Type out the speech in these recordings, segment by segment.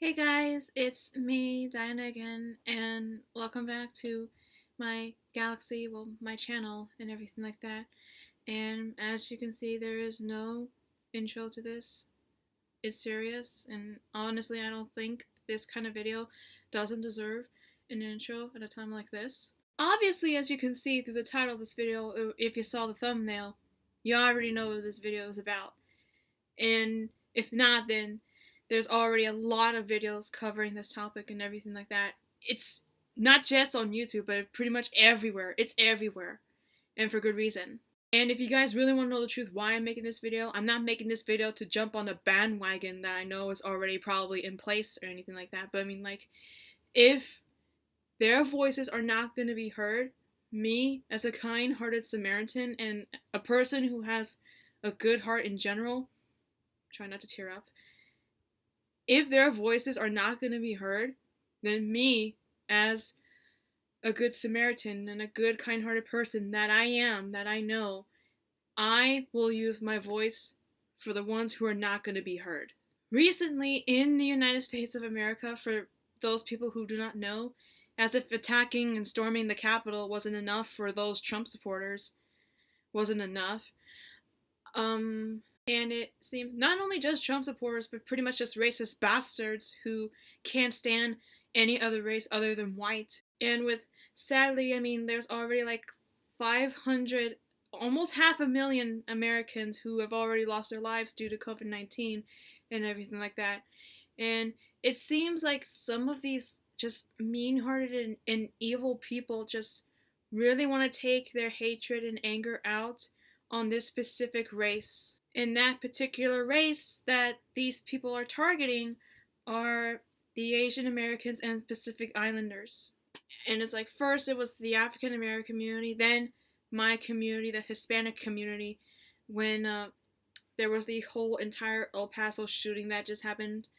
Hey guys, it's me, Diana again, and welcome back to my galaxy, well, my channel and everything like that. And as you can see, there is no intro to this. It's serious, and honestly, I don't think this kind of video doesn't deserve an intro at a time like this. Obviously, as you can see through the title of this video, if you saw the thumbnail, you already know what this video is about. And if not, then there's already a lot of videos covering this topic and everything like that. It's not just on YouTube, but pretty much everywhere. It's everywhere. And for good reason. And if you guys really want to know the truth why I'm making this video, I'm not making this video to jump on a bandwagon that I know is already probably in place or anything like that. But I mean, like, if their voices are not going to be heard, me, as a kind-hearted Samaritan and a person who has a good heart in general, try not to tear up, if their voices are not going to be heard, then me, as a good Samaritan and a good kind-hearted person that I am, that I know, I will use my voice for the ones who are not going to be heard. Recently, in the United States of America, for those people who do not know, as if attacking and storming the Capitol wasn't enough for those Trump supporters, wasn't enough, and it seems not only just Trump supporters, but pretty much just racist bastards who can't stand any other race other than white. And with, sadly, I mean, there's already like 500, almost 500,000 Americans who have already lost their lives due to COVID-19 and everything like that. And it seems like some of these just mean-hearted and evil people just really want to take their hatred and anger out on this specific race. And that particular race that these people are targeting are the Asian Americans and Pacific Islanders. And it's like, first it was the African American community, then my community, the Hispanic community, when there was the whole entire El Paso shooting that just happened.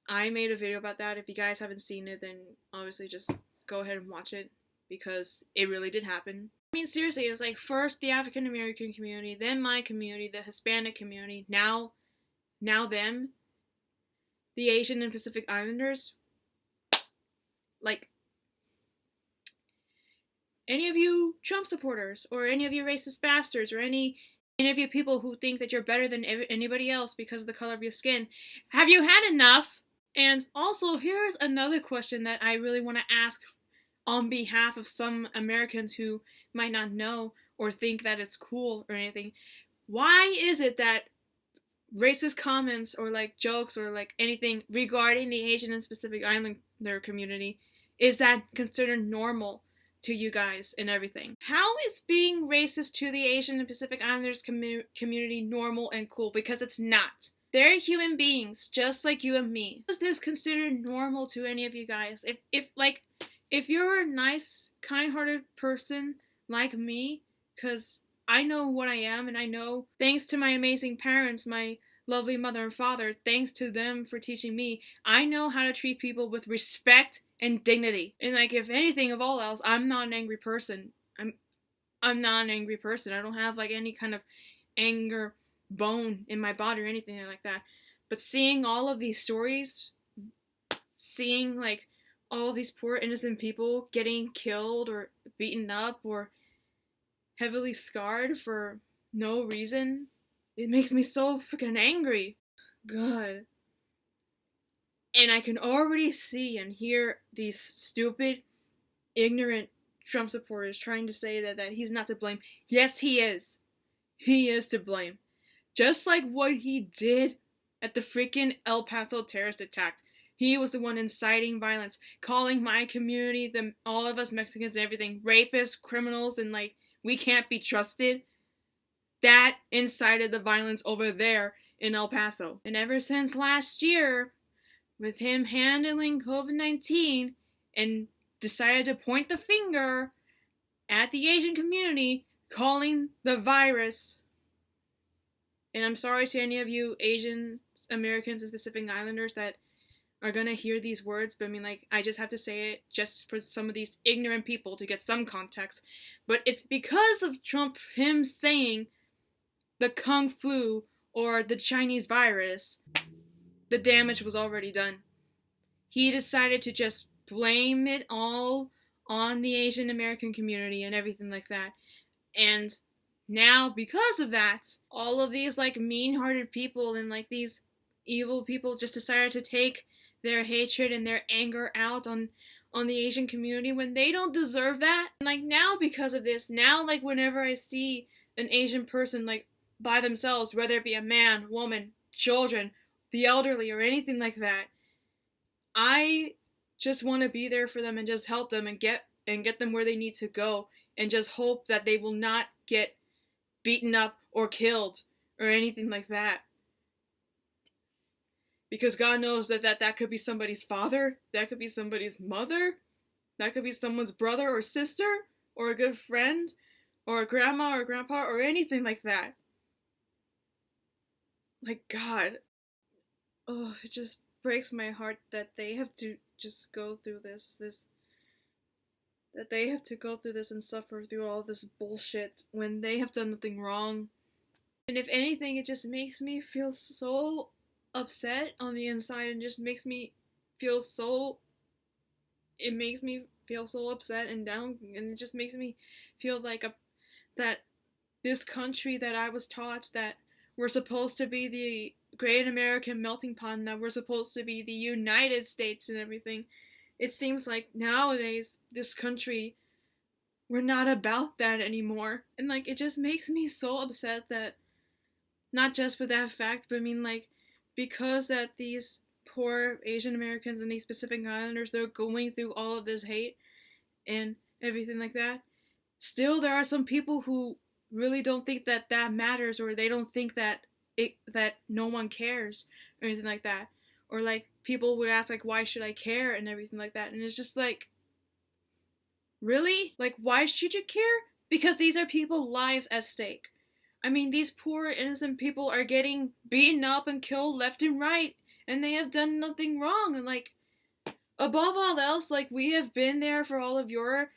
I made a video about that. If you guys haven't seen it, then obviously just go ahead and watch it, because it really did happen. I mean, seriously, it was like first the African American community, then my community, the Hispanic community, now them, the Asian and Pacific Islanders. Like, any of you Trump supporters, or any of you racist bastards, or any of you people who think that you're better than anybody else because of the color of your skin, have you had enough? And also, here's another question that I really want to ask on behalf of some Americans who might not know or think that it's cool or anything. Why is it that racist comments or like jokes or like anything regarding the Asian and Pacific Islander community is that considered normal to you guys and everything? How is being racist to the Asian and Pacific Islanders community normal and cool? Because it's not. They're human beings just like you and me. Is this considered normal to any of you guys? If you're a nice, kind-hearted person like me, because I know what I am, and I know, thanks to my amazing parents, my lovely mother and father, thanks to them for teaching me, I know how to treat people with respect and dignity. And like, if anything of all else, I'm not an angry person. I'm not an angry person. I don't have like any kind of anger bone in my body or anything like that. But seeing all of these stories, seeing like all these poor innocent people getting killed or beaten up or heavily scarred for no reason, it makes me so freaking angry. God. And I can already see and hear these stupid, ignorant Trump supporters trying to say that he's not to blame. Yes, he is. He is to blame. Just like what he did at the freaking El Paso terrorist attack. He was the one inciting violence, calling my community, all of us Mexicans and everything, rapists, criminals, and like, we can't be trusted. That incited the violence over there in El Paso. And ever since last year, with him handling COVID-19 and decided to point the finger at the Asian community, calling the virus, and I'm sorry to any of you Asian Americans and Pacific Islanders that are gonna hear these words, but I mean, like, I just have to say it just for some of these ignorant people to get some context. But it's because of Trump, him saying the Kung Flu or the Chinese virus, the damage was already done. He decided to just blame it all on the Asian American community and everything like that. And now, because of that, all of these like mean-hearted people and like these evil people just decided to take their hatred and their anger out on the Asian community when they don't deserve that. And like now, because of this, now like whenever I see an Asian person like by themselves, whether it be a man, woman, children, the elderly, or anything like that, I just want to be there for them and just help them and get them where they need to go, and just hope that they will not get beaten up or killed or anything like that. Because God knows that could be somebody's father, that could be somebody's mother, that could be someone's brother or sister, or a good friend, or a grandma or grandpa, or anything like that. Like, God. Oh, it just breaks my heart that they have to just go through this that they have to go through this and suffer through all this bullshit when they have done nothing wrong. And if anything, it just makes me feel so upset on the inside, and just makes me feel so upset and down, and it just makes me feel like that this country that I was taught that we're supposed to be the great American melting pot, and that we're supposed to be the United States and everything. It seems like nowadays, this country, we're not about that anymore. And like, it just makes me so upset that, not just for that fact, but I mean like, because that these poor Asian Americans and these Pacific Islanders, they're going through all of this hate and everything like that, still there are some people who really don't think that that matters, or they don't think that that no one cares or anything like that. Or like, people would ask like, why should I care and everything like that, and it's just like, really? Like, why should you care? Because these are people's lives at stake. I mean, these poor innocent people are getting beaten up and killed left and right, and they have done nothing wrong. And like, above all else, like, we have been there for all of your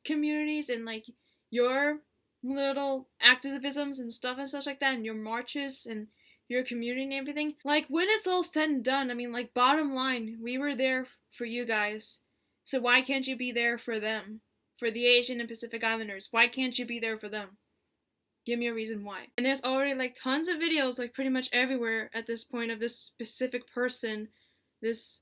communities and like your little activisms and stuff and such like that, and your marches and your community and everything. Like, when it's all said and done, I mean, like, bottom line, we were there for you guys. So why can't you be there for them? For the Asian and Pacific Islanders. Why can't you be there for them? Give me a reason why. And there's already like tons of videos like pretty much everywhere at this point of this specific person, this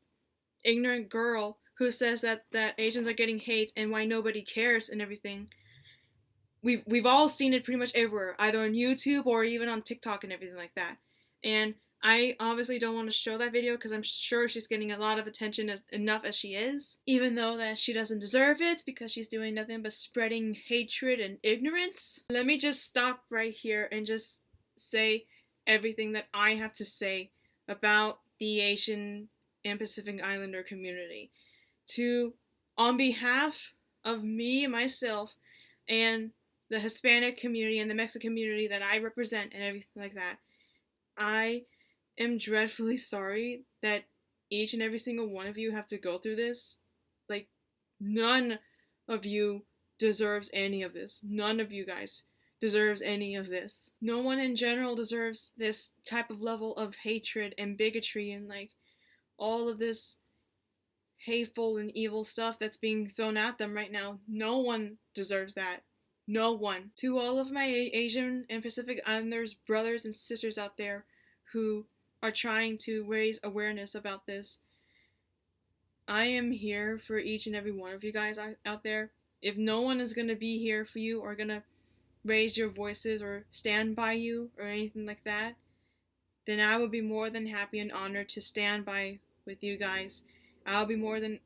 ignorant girl who says that Asians are getting hate and why nobody cares and everything. We've all seen it pretty much everywhere, either on YouTube or even on TikTok and everything like that. And I obviously don't want to show that video because I'm sure she's getting a lot of attention enough as she is, even though that she doesn't deserve it because she's doing nothing but spreading hatred and ignorance. Let me just stop right here and just say everything that I have to say about the Asian and Pacific Islander community. On behalf of me, myself, and the Hispanic community and the Mexican community that I represent and everything like that, I am dreadfully sorry that each and every single one of you have to go through this. Like, none of you deserves any of this. None of you guys deserves any of this. No one in general deserves this type of level of hatred and bigotry and like all of this hateful and evil stuff that's being thrown at them right now. No one deserves that. No one. To all of my Asian and Pacific Islanders brothers and sisters out there who are trying to raise awareness about this, I am here for each and every one of you guys out there. If no one is going to be here for you or going to raise your voices or stand by you or anything like that, then I would be more than happy and honored to stand by with you guys. I'll be more than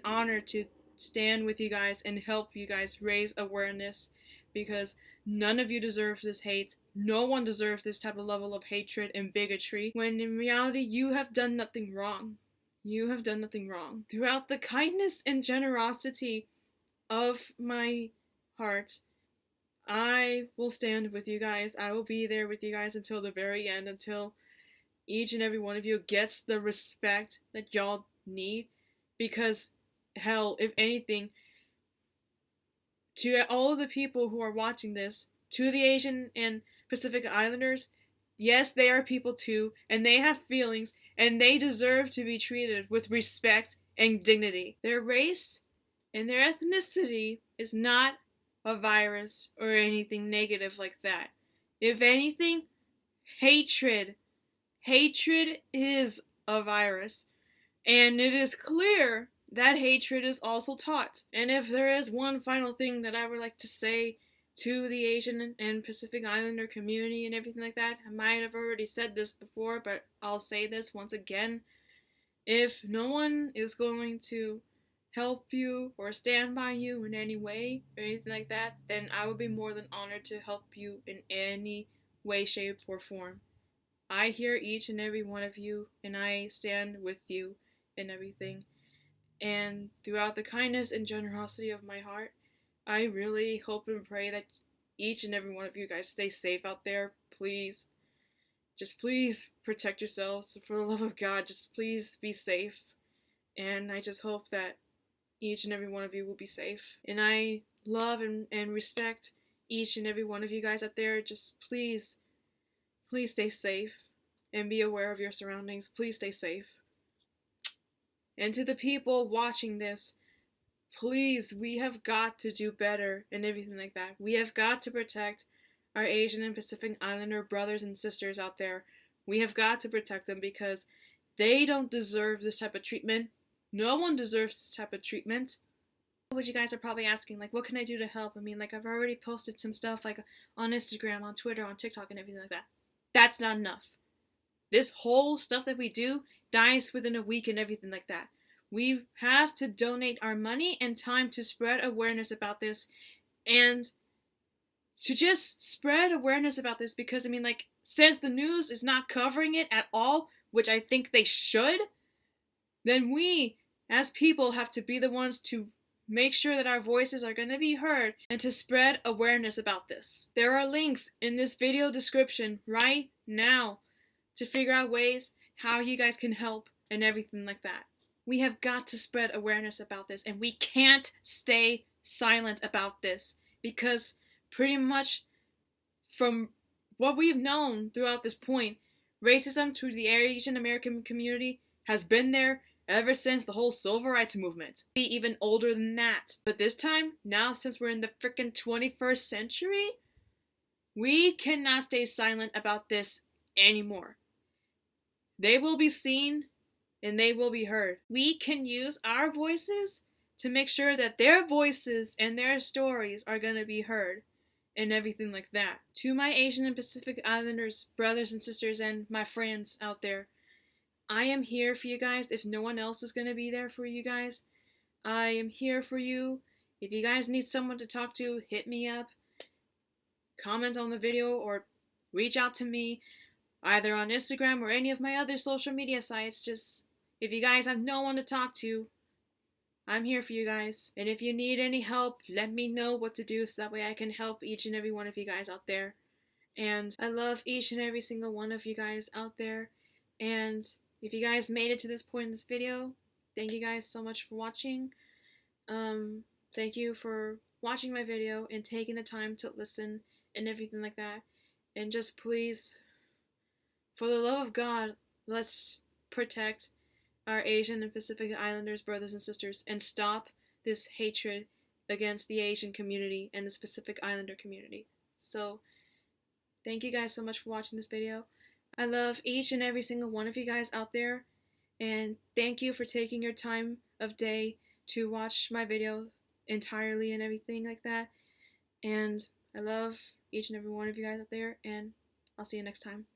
honored to stand with you guys and help you guys raise awareness, because none of you deserve this hate. No one deserves this type of level of hatred and bigotry, when in reality you have done nothing wrong. You have done nothing wrong. Throughout the kindness and generosity of my heart, I will stand with you guys. I will be there with you guys until the very end, until each and every one of you gets the respect that y'all need. Because, hell, if anything, to all of the people who are watching this, to the Asian and Pacific Islanders, Yes, they are people too, and they have feelings, and they deserve to be treated with respect and dignity. Their race and their ethnicity is not a virus or anything negative like that. If anything, hatred. Hatred is a virus. And it is clear that hatred is also taught. And if there is one final thing that I would like to say to the Asian and Pacific Islander community and everything like that, I might have already said this before, but I'll say this once again. If no one is going to help you or stand by you in any way or anything like that, then I would be more than honored to help you in any way, shape, or form. I hear each and every one of you, and I stand with you in everything. And throughout the kindness and generosity of my heart, I really hope and pray that each and every one of you guys stay safe out there. Please, just please protect yourselves. For the love of God, just please be safe. And I just hope that each and every one of you will be safe. And I love and respect each and every one of you guys out there. Just please, please stay safe and be aware of your surroundings. Please stay safe. And to the people watching this, please, we have got to do better and everything like that. We have got to protect our Asian and Pacific Islander brothers and sisters out there. We have got to protect them because they don't deserve this type of treatment. No one deserves this type of treatment. What you guys are probably asking, like, what can I do to help? I mean, like, I've already posted some stuff, like, on Instagram, on Twitter, on TikTok, and everything like that. That's not enough. This whole stuff that we do dies within a week and everything like that. We have to donate our money and time to spread awareness about this and to just spread awareness about this because, I mean, like, since the news is not covering it at all, which I think they should, then we, as people, have to be the ones to make sure that our voices are going to be heard and to spread awareness about this. There are links in this video description right now to figure out ways how you guys can help and everything like that. We have got to spread awareness about this, and we can't stay silent about this because pretty much from what we've known throughout this point, racism to the Asian American community has been there ever since the whole civil rights movement. Be even older than that. But this time, now since we're in the frickin' 21st century, we cannot stay silent about this anymore. They will be seen and they will be heard. We can use our voices to make sure that their voices and their stories are going to be heard and everything like that. To my Asian and Pacific Islanders, brothers and sisters, and my friends out there, I am here for you guys if no one else is going to be there for you guys. I am here for you. If you guys need someone to talk to, hit me up. Comment on the video or reach out to me either on Instagram or any of my other social media sites. Just, if you guys have no one to talk to, I'm here for you guys. And if you need any help, let me know what to do so that way I can help each and every one of you guys out there. And I love each and every single one of you guys out there. And if you guys made it to this point in this video, thank you guys so much for watching. Thank you for watching my video and taking the time to listen and everything like that. And just please, for the love of God, let's protect our Asian and Pacific Islanders, brothers and sisters, and stop this hatred against the Asian community and the Pacific Islander community. So, thank you guys so much for watching this video. I love each and every single one of you guys out there, and thank you for taking your time of day to watch my video entirely and everything like that. And I love each and every one of you guys out there, and I'll see you next time.